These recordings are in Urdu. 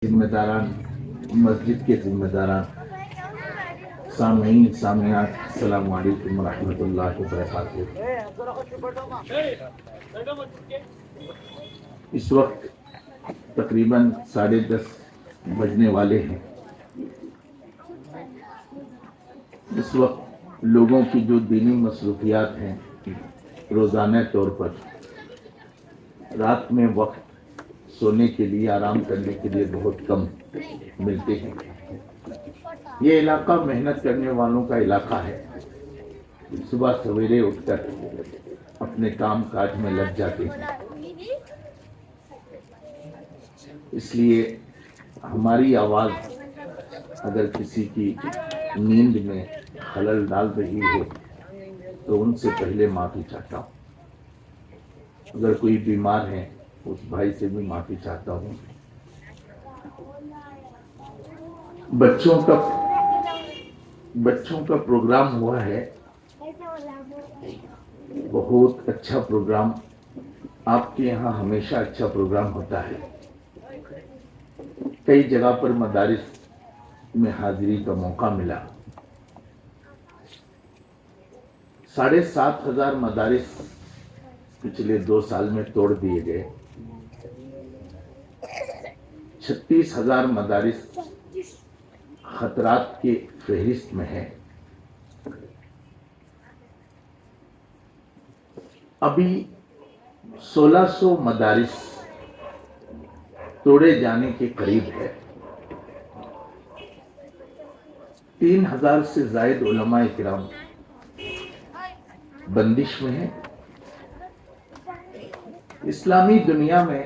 ذمہ داران، مسجد کے ذمہ داران، سامعین سامعات، السلام علیکم ورحمۃ اللہ وبرکاتہ۔ اس وقت تقریباً 10:30 بجنے والے ہیں۔ اس وقت لوگوں کی جو دینی مصروفیات ہیں، روزانہ طور پر رات میں وقت سونے کے لیے، آرام کرنے کے لیے بہت کم ملتے ہیں۔ یہ علاقہ محنت کرنے والوں کا علاقہ ہے۔ صبح سویرے اٹھ کر اپنے کام کاج میں لگ جاتے ہیں، اس لیے ہماری آواز اگر کسی کی نیند میں خلل ڈال رہی ہو تو ان سے پہلے معافی چاہتا ہوں۔ اگر کوئی بیمار ہے اس بھائی سے بھی معافی چاہتا ہوں۔ بچوں کا پروگرام ہوا ہے، بہت اچھا پروگرام۔ آپ کے یہاں ہمیشہ اچھا پروگرام ہوتا ہے۔ کئی جگہ پر مدارس میں حاضری کا موقع ملا۔ 7,500 مدارس پچھلے 2 سال میں توڑ دیے گئے۔ 36,000 مدارس خطرات کے فہرست میں ہیں۔ ابھی 1,600 مدارس توڑے جانے کے قریب ہے۔ 3,000 سے زائد علماء کرام بندش میں ہیں۔ اسلامی دنیا میں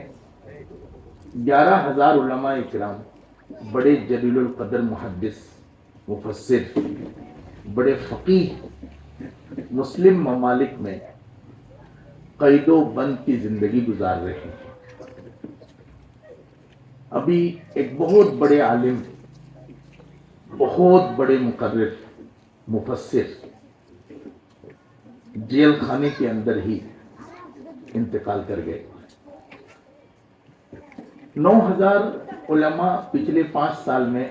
11,000 علماء کرام، بڑے جلیل القدر محدث، مفسر، بڑے فقیہ مسلم ممالک میں قید و بند کی زندگی گزار رہے ہیں۔ ابھی ایک بہت بڑے عالم، بہت بڑے مقرر، مفسر جیل خانے کے اندر ہی انتقال کر گئے۔ 9,000 علماء پچھلے 5 سال میں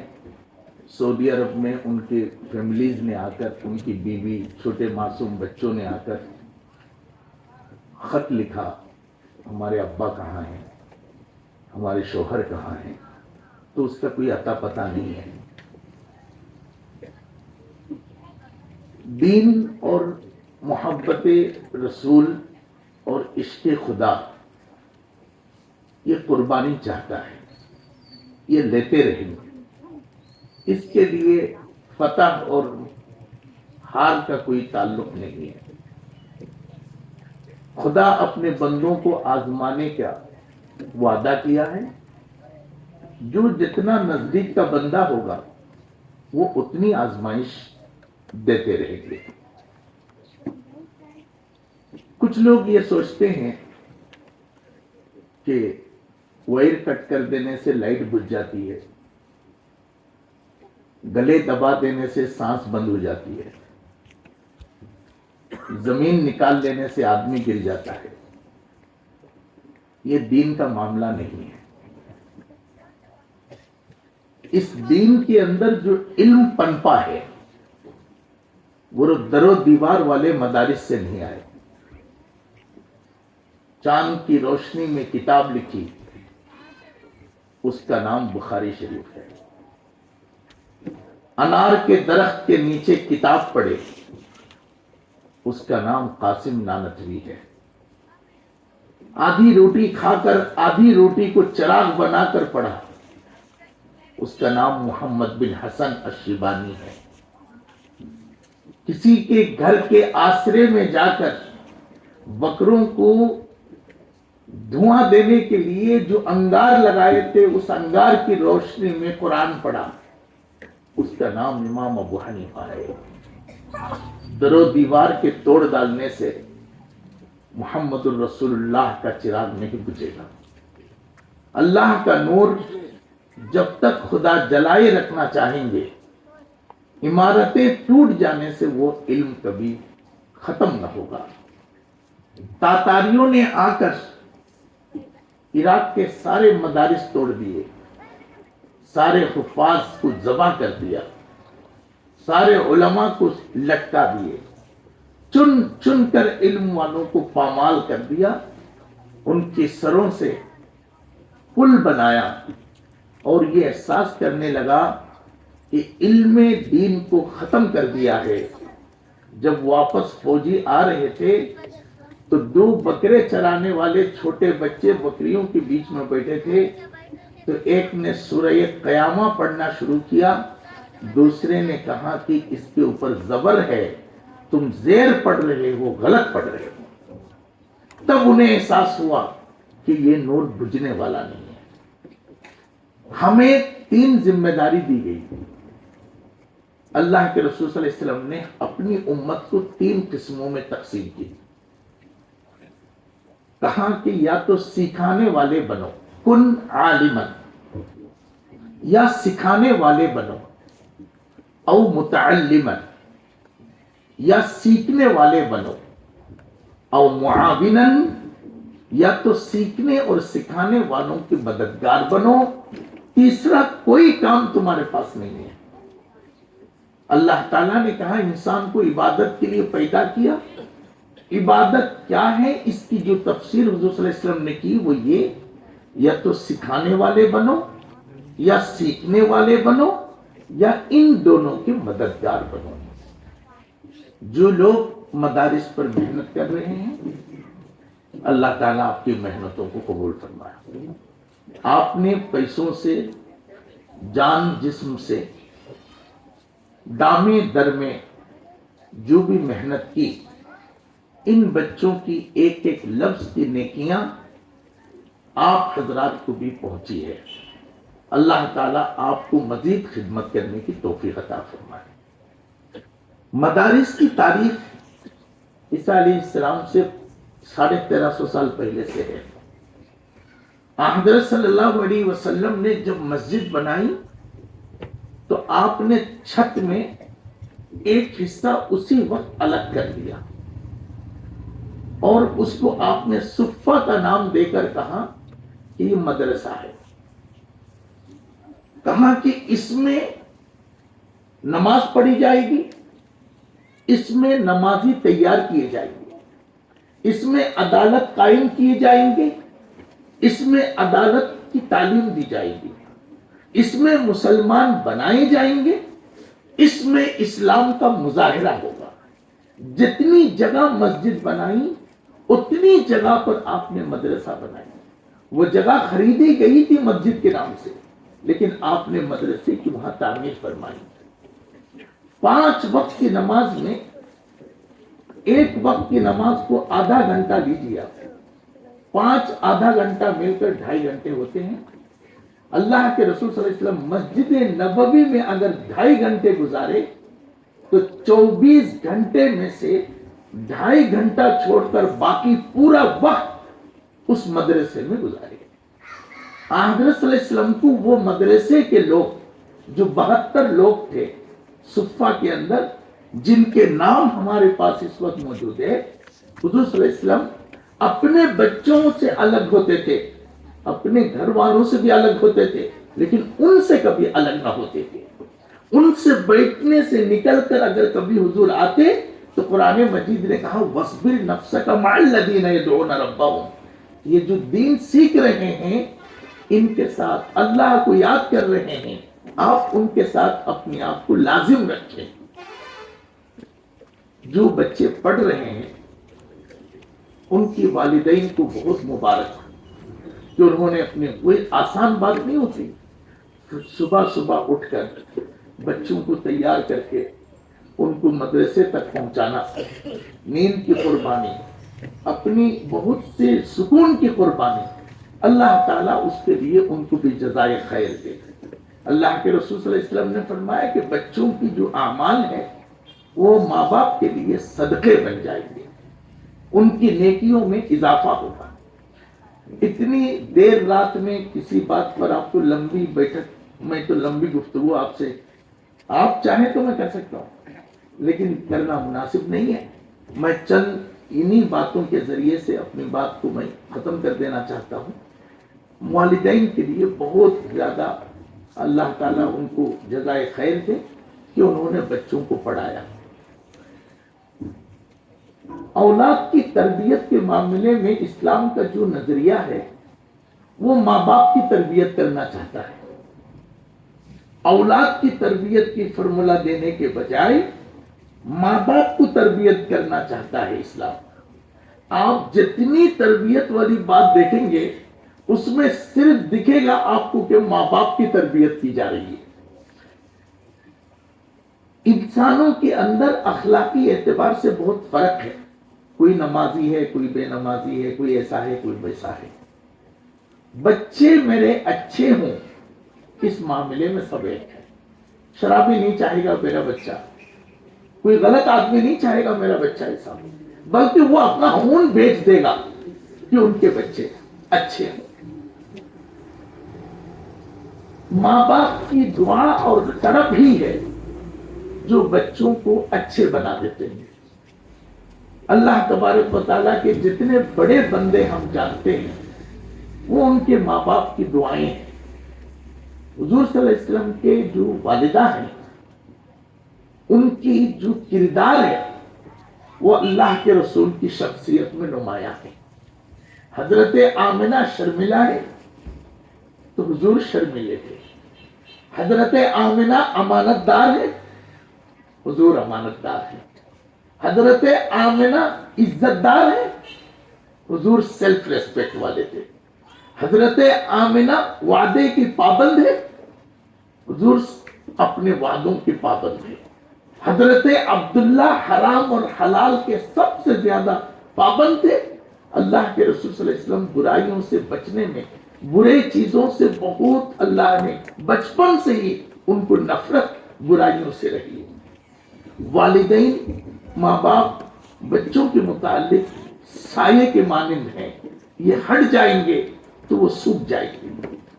سعودی عرب میں ان کے فیملیز نے آ کر، ان کی بیوی، چھوٹے معصوم بچوں نے آ کر خط لکھا، ہمارے ابا کہاں ہیں، ہمارے شوہر کہاں ہیں، تو اس کا کوئی اتا پتہ نہیں ہے۔ دین اور محبت رسول اور عشق خدا یہ قربانی چاہتا ہے، یہ لیتے رہیں گے۔ اس کے لیے فتح اور ہار کا کوئی تعلق نہیں ہے۔ خدا اپنے بندوں کو آزمانے کا وعدہ کیا ہے۔ جو جتنا نزدیک کا بندہ ہوگا وہ اتنی آزمائش دیتے رہیں گے۔ کچھ لوگ یہ سوچتے ہیں کہ وائر کٹ کر دینے سے لائٹ بجھ جاتی ہے، گلے دبا دینے سے سانس بند ہو جاتی ہے، زمین نکال لینے سے آدمی گر جاتا ہے۔ یہ دین کا معاملہ نہیں ہے۔ اس دین کے اندر جو علم پنپا ہے وہ در و دیوار والے مدارس سے نہیں آئے۔ چاند کی روشنی میں کتاب لکھی، اس کا نام بخاری شریف ہے۔ انار کے درخت کے نیچے کتاب پڑھے، اس کا نام قاسم نانوتوی ہے۔ آدھی روٹی کھا کر آدھی روٹی کو چراغ بنا کر پڑھا، اس کا نام محمد بن حسن الشیبانی ہے۔ کسی کے گھر کے آسرے میں جا کر بکروں کو دھواں دینے کے لیے جو انگار لگائے تھے، اس انگار کی روشنی میں قرآن پڑھا، اس کا نام امام ابو حنیفہ ہے۔ در و دیوار کے توڑ ڈالنے سے محمد الرسول اللہ کا چراغ نہیں بجھے گا۔ اللہ کا نور جب تک خدا جلائے رکھنا چاہیں گے، عمارتیں ٹوٹ جانے سے وہ علم کبھی ختم نہ ہوگا۔ تاتاریوں نے آ کر عراق کے سارے مدارس توڑ دیے، سارے حفاظ کو ذبح کر دیا، سارے علماء کو لٹکا دیے، چن چن کر علم والوں کو پامال کر دیا، ان کے سروں سے پل بنایا، اور یہ احساس کرنے لگا کہ علم دین کو ختم کر دیا ہے۔ جب واپس فوجی آ رہے تھے تو دو بکرے چرانے والے چھوٹے بچے بکریوں کے بیچ میں بیٹھے تھے، تو ایک نے سورہ قیامہ پڑھنا شروع کیا، دوسرے نے کہا کہ اس کے اوپر زبر ہے، تم زیر پڑھ رہے ہو، غلط پڑھ رہے ہو۔ تب انہیں احساس ہوا کہ یہ نور بجھنے والا نہیں ہے۔ ہمیں 3 ذمہ داری دی گئی۔ اللہ کے رسول صلی اللہ علیہ وسلم نے اپنی امت کو 3 قسموں میں تقسیم کی۔ کہا کہ یا تو سکھانے والے بنو، کن عالمن، یا سکھانے والے بنو، او متعلمن، یا سیکھنے والے بنو، او معاونن، یا تو سیکھنے اور سکھانے والوں کے مددگار بنو، تیسرا کوئی کام تمہارے پاس نہیں ہے۔ اللہ تعالیٰ نے کہا انسان کو عبادت کے لیے پیدا کیا۔ عبادت کیا ہے، اس کی جو تفسیر حضور صلی اللہ علیہ وسلم نے کی وہ یہ، یا تو سکھانے والے بنو، یا سیکھنے والے بنو، یا ان دونوں کے مددگار بنو۔ جو لوگ مدارس پر محنت کر رہے ہیں، اللہ تعالیٰ آپ کی محنتوں کو قبول فرمائے۔ آپ نے پیسوں سے، جان جسم سے، دامے در میں جو بھی محنت کی، ان بچوں کی ایک ایک لفظ کی نیکیاں آپ حضرات کو بھی پہنچی ہے۔ اللہ تعالیٰ آپ کو مزید خدمت کرنے کی توفیق عطا فرمائے۔ مدارس کی تاریخ عیسیٰ علیہ السلام سے 1350 سال پہلے سے ہے۔ حضرت صلی اللہ علیہ وسلم نے جب مسجد بنائی تو آپ نے چھت میں ایک حصہ اسی وقت الگ کر دیا، اور اس کو آپ نے صفہ کا نام دے کر کہا کہ یہ مدرسہ ہے۔ کہا کہ اس میں نماز پڑھی جائے گی، اس میں نمازی تیار کیے جائیں گے، اس میں عدالت قائم کیے جائیں گے، اس میں عدالت کی تعلیم دی جائے گی، اس میں مسلمان بنائے جائیں گے، اس میں اسلام کا مظاہرہ ہوگا۔ جتنی جگہ مسجد بنائی اتنی جگہ پر آپ نے مدرسہ بنائی۔ وہ جگہ خریدی گئی تھی مسجد کے نام سے، لیکن آپ نے مدرسے کی وہاں تعمیر فرمائی۔ 5 وقت کی نماز میں ایک وقت کی نماز کو آدھا گھنٹہ لیجیے آپ، 5 آدھا گھنٹہ مل کر 2.5 گھنٹے ہوتے ہیں۔ اللہ کے رسول صلی اللہ علیہ وسلم مسجد نبوی میں اگر 2.5 گھنٹے گزارے تو 24 گھنٹے میں سے 2.5 گھنٹہ چھوڑ کر باقی پورا وقت اس مدرسے میں گزارے۔ حضرت صلی اللہ علیہ وسلم کو وہ مدرسے کے لوگ جو 72 لوگ تھے صفہ کے اندر، جن کے نام ہمارے پاس اس وقت موجود ہے، حضور صلی اللہ علیہ وسلم اپنے بچوں سے الگ ہوتے تھے، اپنے گھر والوں سے بھی الگ ہوتے تھے، لیکن ان سے کبھی الگ نہ ہوتے تھے۔ ان سے بیٹھنے سے نکل کر اگر کبھی حضور آتے تو قرآن مجید نے کہا وَاصْبِرْ نَفْسَكَ مَعَ الَّذِينَ يَدْعُونَ رَبَّهُمْ، یہ جو دین سیکھ رہے ہیں ان کے ساتھ اللہ کو یاد کر رہے ہیں، آپ ان کے ساتھ اپنے آپ کو لازم رکھیں۔ جو بچے پڑھ رہے ہیں ان کی والدین کو بہت مبارک کہ انہوں نے اپنے، کوئی آسان بات نہیں ہوتی، صبح صبح اٹھ کر بچوں کو تیار کر کے ان کو مدرسے تک پہنچانا، نیند کی قربانی، اپنی بہت سے سکون کی قربانی، اللہ تعالیٰ اس کے لیے ان کو بھی جزائے خیر دے۔ اللہ کے رسول صلی اللہ علیہ وسلم نے فرمایا کہ بچوں کی جو اعمال ہے وہ ماں باپ کے لیے صدقے بن جائیں گے، ان کی نیکیوں میں اضافہ ہوگا۔ اتنی دیر رات میں کسی بات پر آپ کو لمبی بیٹھک میں تو لمبی گفتگو آپ سے، آپ چاہیں تو میں کر سکتا ہوں لیکن کرنا مناسب نہیں ہے۔ میں چند انہی باتوں کے ذریعے سے اپنی بات کو میں ختم کر دینا چاہتا ہوں۔ والدین کے لیے بہت زیادہ اللہ تعالیٰ ان کو جزائے خیر دے کہ انہوں نے بچوں کو پڑھایا. اولاد کی تربیت کے معاملے میں اسلام کا جو نظریہ ہے وہ ماں باپ کی تربیت کرنا چاہتا ہے. اولاد کی تربیت کی فرمولا دینے کے بجائے ماں باپ کو تربیت کرنا چاہتا ہے اسلام. آپ جتنی تربیت والی بات دیکھیں گے اس میں صرف دکھے گا آپ کو کہ ماں باپ کی تربیت کی جا رہی ہے. انسانوں کے اندر اخلاقی اعتبار سے بہت فرق ہے. کوئی نمازی ہے، کوئی بے نمازی ہے، کوئی ایسا ہے، کوئی ویسا ہے. بچے میرے اچھے ہوں اس معاملے میں سب ایک ہے. شرابی نہیں چاہے گا میرا بچہ، کوئی غلط آدمی نہیں چاہے گا میرا بچہ ایسا ہو، بلکہ وہ اپنا خون بیچ دے گا کہ ان کے بچے اچھے ہیں. ماں باپ کی دعا اور تڑپ ہی ہے جو بچوں کو اچھے بنا دیتے ہیں. اللہ تبارک و تعالیٰ کے جتنے بڑے بندے ہم جانتے ہیں وہ ان کے ماں باپ کی دعائیں ہیں. حضور صلی اللہ علیہ وسلم کے جو والدہ ہیں ان کی جو کردار ہے وہ اللہ کے رسول کی شخصیت میں نمایاں ہے. حضرت آمنہ شرمیلہ ہے تو حضور شرمیلے تھے. حضرت آمنہ امانت دار ہے، حضور امانت دار ہے. حضرت آمنہ عزت دار ہے، حضور سیلف ریسپیکٹ والے تھے. حضرت آمنہ وعدے کی پابند ہے، حضور اپنے وعدوں کی پابند ہے. حضرت عبداللہ حرام اور حلال کے سب سے زیادہ پابند تھے. اللہ کے رسول صلی اللہ علیہ وسلم برائیوں سے بچنے میں، برے چیزوں سے بہت اللہ نے بچپن سے ہی ان کو نفرت برائیوں سے رہی. والدین ماں باپ بچوں کے متعلق سائے کے مانند ہیں، یہ ہٹ جائیں گے تو وہ سوکھ جائیں گے.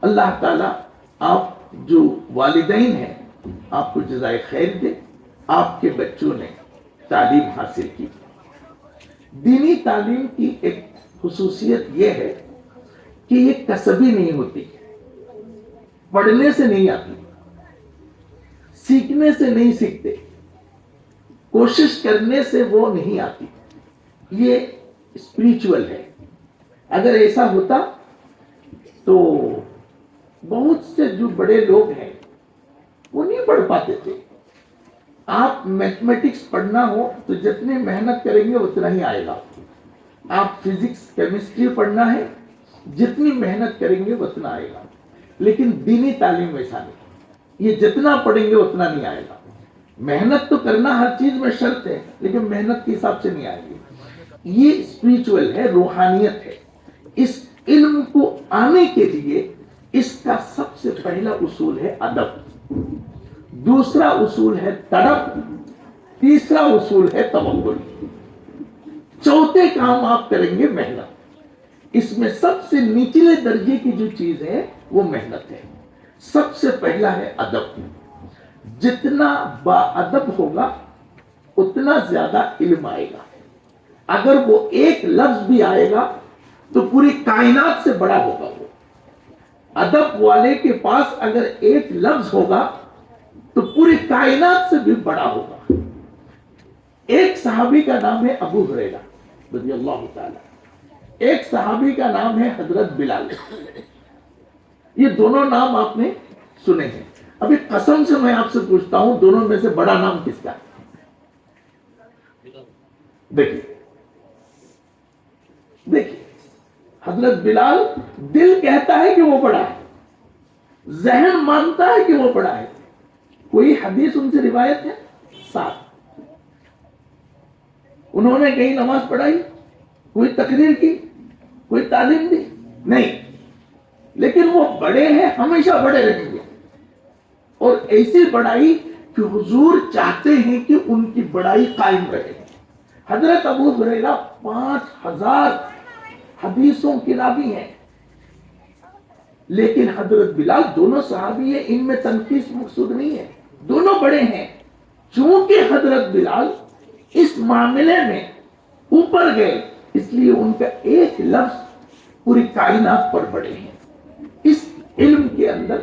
اللہ تعالیٰ آپ جو والدین ہیں آپ کو جزائے خیر دے. آپ کے بچوں نے تعلیم حاصل کی. دینی تعلیم کی ایک خصوصیت یہ ہے کہ یہ کسبی نہیں ہوتی، پڑھنے سے نہیں آتی، سیکھنے سے نہیں سیکھتے، کوشش کرنے سے وہ نہیں آتی. یہ اسپریچول ہے. اگر ایسا ہوتا تو بہت سے جو بڑے لوگ ہیں وہ نہیں پڑھ پاتے تھے. آپ میتھمیٹکس پڑھنا ہو تو جتنی محنت کریں گے اتنا ہی آئے گا. آپ فزکس کیمسٹری پڑھنا ہے جتنی محنت کریں گے اتنا آئے گا. لیکن دینی تعلیم ویسا نہیں، یہ جتنا پڑھیں گے اتنا نہیں آئے گا. محنت تو کرنا ہر چیز میں شرط ہے لیکن محنت کے حساب سے نہیں آئے گی. یہ اسپریچول ہے، روحانیت ہے. اس علم کو آنے کے لیے اس کا سب سے پہلا اصول ہے ادب، دوسرا اصول ہے تڑپ، تیسرا اصول ہے توکل، چوتھے کام آپ کریں گے محنت. اس میں سب سے نچلے درجے کی جو چیز ہے وہ محنت ہے. سب سے پہلا ہے ادب. جتنا با ادب ہوگا اتنا زیادہ علم آئے گا. اگر وہ ایک لفظ بھی آئے گا تو پوری کائنات سے بڑا ہوگا. وہ ادب والے کے پاس اگر ایک لفظ ہوگا تو پوری کائنات سے بھی بڑا ہوگا. ایک صحابی کا نام ہے ابو ہریرہ رضی اللہ تعالی، ایک صحابی کا نام ہے حضرت بلال. یہ دونوں نام آپ نے سنے ہیں. ابھی قسم سے میں آپ سے پوچھتا ہوں دونوں میں سے بڑا نام کس کا؟ دیکھیے حضرت بلال دل کہتا ہے کہ وہ بڑا ہے، ذہن مانتا ہے کہ وہ بڑا ہے. کوئی حدیث ان سے روایت ہے؟ 7. انہوں نے کہیں نماز پڑھائی، کوئی تقریر کی، کوئی تعلیم دی؟ نہیں. لیکن وہ بڑے ہیں، ہمیشہ بڑے رہیں گے. اور ایسی بڑائی کہ حضور چاہتے ہیں کہ ان کی بڑائی قائم رہے. حضرت ابو ہریرہ 5000 حدیثوں کے راوی ہیں. لیکن حضرت بلال دونوں صحابی ہیں، ان میں تنقیص مقصود نہیں ہے، دونوں بڑے ہیں. چونکہ حضرت بلال اس معاملے میں اوپر گئے اس لیے ان کا ایک لفظ پوری کائنات پر بڑے ہیں. اس علم کے اندر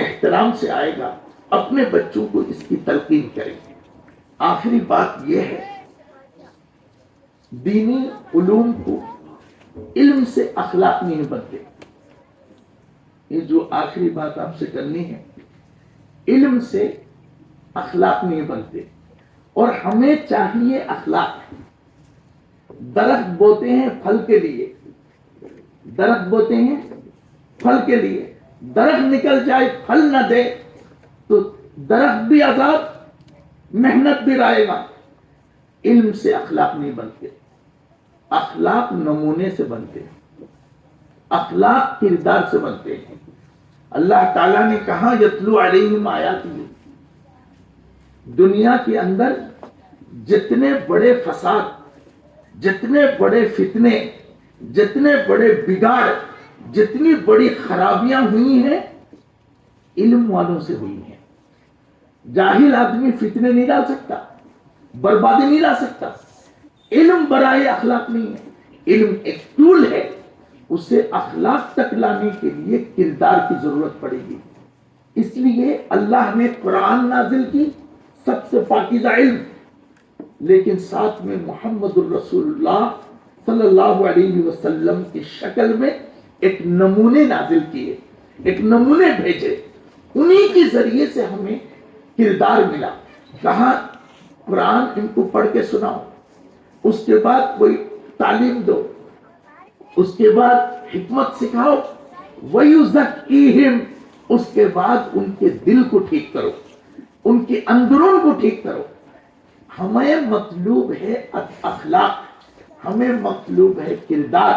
احترام سے آئے گا، اپنے بچوں کو اس کی تلقین کریں گے۔ آخری بات یہ ہے، دینی علوم کو علم سے اخلاق نہیں بنتے۔ یہ جو آخری بات آپ سے کرنی ہے، علم سے اخلاق نہیں بنتے، اور ہمیں چاہیے اخلاق۔ درخت بوتے ہیں پھل کے لیے، درخت بوتے ہیں پھل کے لیے، درخت نکل جائے پھل نہ دے تو درخت بھی عذاب، محنت بھی رائے گا۔ علم سے اخلاق نہیں بنتے، اخلاق نمونے سے بنتے ہیں، اخلاق کردار سے بنتے ہیں۔ اللہ تعالیٰ نے کہا یتلو علیہم آیاتہ، دنیا کے اندر جتنے بڑے فساد، جتنے بڑے فتنے، جتنے بڑے بگاڑ، جتنی بڑی خرابیاں ہوئی ہیں، علم والوں سے ہوئی ہیں۔ جاہل آدمی فتنے نہیں ڈال سکتا، بربادی نہیں لا سکتا۔ علم برائے اخلاق نہیں ہے، علم ایک ٹول ہے، اسے اخلاق تک لانے کے لیے کردار کی ضرورت پڑے گی۔ اس لیے اللہ نے قرآن نازل کی، سب سے پاکیزہ علم، لیکن ساتھ میں محمد الرسول اللہ صلی اللہ علیہ وسلم کی شکل میں ایک نمونے نازل کیے، ایک نمونے بھیجے، انہی کے ذریعے سے ہمیں کردار ملا۔ کہاں قرآن ان کو پڑھ کے سناؤ، اس کے بعد کوئی تعلیم دو، اس کے بعد حکمت سکھاؤ، وَيُزَكِّيهِمْ، اس کے بعد ان کے دل کو ٹھیک کرو، ان کے اندرون کو ٹھیک کرو۔ ہمیں مطلوب ہے اخلاق، ہمیں مطلوب ہے کردار،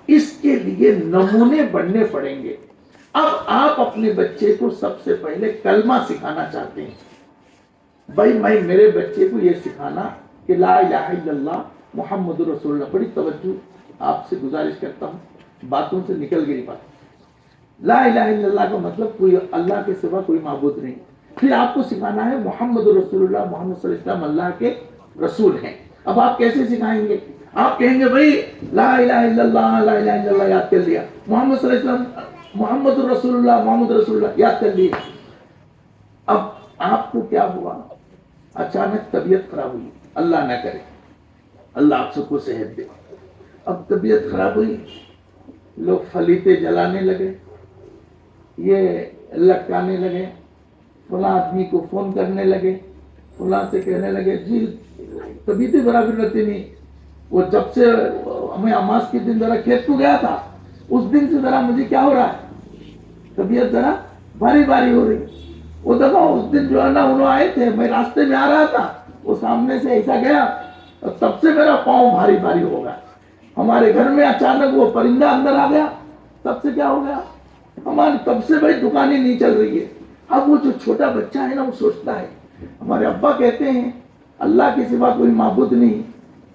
اس کے لیے نمونے بننے پڑیں گے۔ اب آپ اپنے بچے کو سب سے پہلے کلمہ سکھانا چاہتے ہیں، بھائی میں میرے بچے کو یہ سکھانا کہ لا الہ الا اللہ محمد رسول اللہ۔ بڑی توجہ آپ سے گزارش کرتا ہوں، باتوں سے نکل گئی بات۔ لا الہ الا اللہ کا مطلب کوئی اللہ کے سوا کوئی معبود نہیں۔ پھر آپ کو سکھانا ہے محمد رسول اللہ، محمد صلی اللہ علیہ وسلم اللہ کے رسول ہیں۔ اب آپ کیسے سکھائیں گے؟ آپ کہیں گے بھائی لا الہ الا اللہ، لا الہ الا اللہ یاد کر لیا، محمد صلی اللہ علیہ وسلم، محمد رسول اللہ، محمد رسول اللہ یاد کر لیا۔ اب آپ کو کیا ہوا؟ اچانک طبیعت خراب ہوئی، اللہ نہ کرے، اللہ آپ سب کو صحت دے۔ اب طبیعت خراب ہوئی، لوگ فلیتے جلانے لگے، یہ لٹکانے لگے، فلاں آدمی کو فون کرنے لگے، فلاں سے کہنے لگے جی طبیعت برابر رہتی نہیں، وہ جب سے ہمیں اماس کے دن ذرا کھیت کو گیا تھا، اس دن سے ذرا مجھے کیا ہو رہا ہے، طبیعت ذرا بھاری بھاری ہو رہی۔ وہ دیکھو اس دن جو ہے نا انہوں آئے تھے، میں راستے میں آ رہا تھا، وہ سامنے سے ایسا گیا اور تب سے میرا پاؤں بھاری بھاری ہو گیا۔ ہمارے گھر میں اچانک وہ پرندہ اندر آ گیا، تب سے کیا ہو گیا، ہماری تب سے بھائی دکانیں نہیں چل رہی ہے۔ اب وہ جو چھوٹا بچہ ہے نا وہ سوچتا ہے، ہمارے ابا کہتے ہیں اللہ کے سوا کوئی معبود نہیں،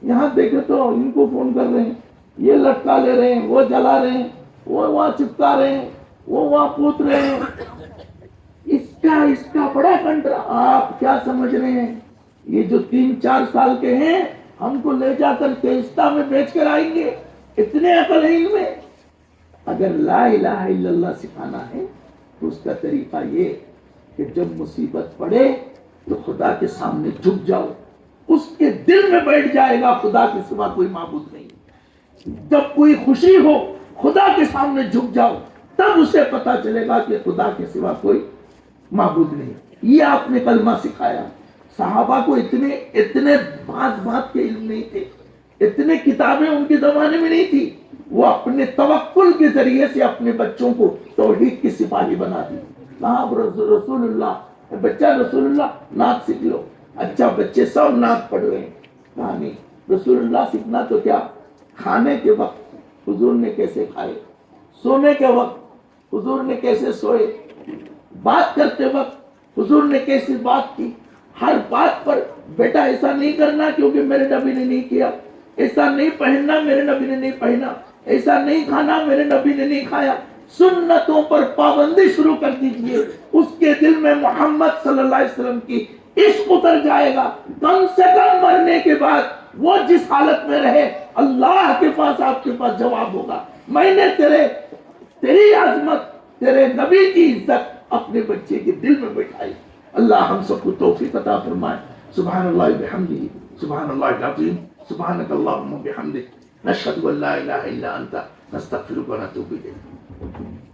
یہاں دیکھے تو ان کو فون کر رہے ہیں، یہ لٹکا لے رہے ہیں، وہ جلا رہے ہیں، وہ وہاں چپکا رہے ہیں، وہ وہاں پوت رہے ہیں، اس کا بڑا کنٹرا۔ آپ کیا سمجھ رہے ہیں، یہ جو 3-4 سال کے ہیں ہم کو لے جا کر تیزتا میں بیچ کر آئیں گے، اتنے عقل ہے ان میں۔ اگر لا الہ الا اللہ سکھانا ہے تو اس کا طریقہ یہ کہ جب مصیبت پڑے تو خدا کے سامنے جھک جاؤ، اس کے دل میں بیٹھ جائے گا خدا کے سوا کوئی معبود نہیں۔ جب کوئی خوشی ہو خدا کے سامنے جھک جاؤ، تب اسے پتا چلے گا کہ خدا کے سوا کوئی معبود نہیں۔ یہ آپ نے کلمہ سکھایا۔ صحابہ کو اتنے بات کے علم نہیں تھے، اتنے کتابیں ان کے زمانے میں نہیں تھی، وہ اپنے توکل کے ذریعے سے اپنے بچوں کو توحید کی سپاہی بنا دی۔ رسول اللہ، بچہ رسول اللہ نعت سیکھ لو۔ اچھا بچے سب نعت پڑھ رہے ہیں، کہا نہیں، رسول اللہ سیکھنا تو کیا، کھانے کے وقت حضور نے کیسے کھائے، سونے کے وقت حضور نے کیسے سوئے، بات کرتے وقت حضور نے کیسی بات کی، ہر بات پر بیٹا ایسا نہیں کرنا کیونکہ میرے نبی نے نہیں کیا، ایسا نہیں پہننا میرے نبی نے نہیں پہنا، ایسا نہیں کھانا میرے نبی نے نہیں کھایا۔ سنتوں پر پابندی شروع کر دیجئے، اس کے دل میں محمد صلی اللہ علیہ وسلم کی عشق اتر جائے گا۔ کم سے کم مرنے کے بعد وہ جس حالت میں رہے، اللہ کے پاس آپ کے پاس جواب ہوگا، میں نے تیری عظمت، تیرے نبی کی عزت اپنے بچے کے دل میں بٹھائی. اللہ ہم سب کو توفیق عطا فرمائے. سبحان اللہ بحمدہ سبحان اللہ العظیم سبحانک اللہم وبحمدک نشہد ان لا الہ الا انت نستغفرک ونتوب الیک.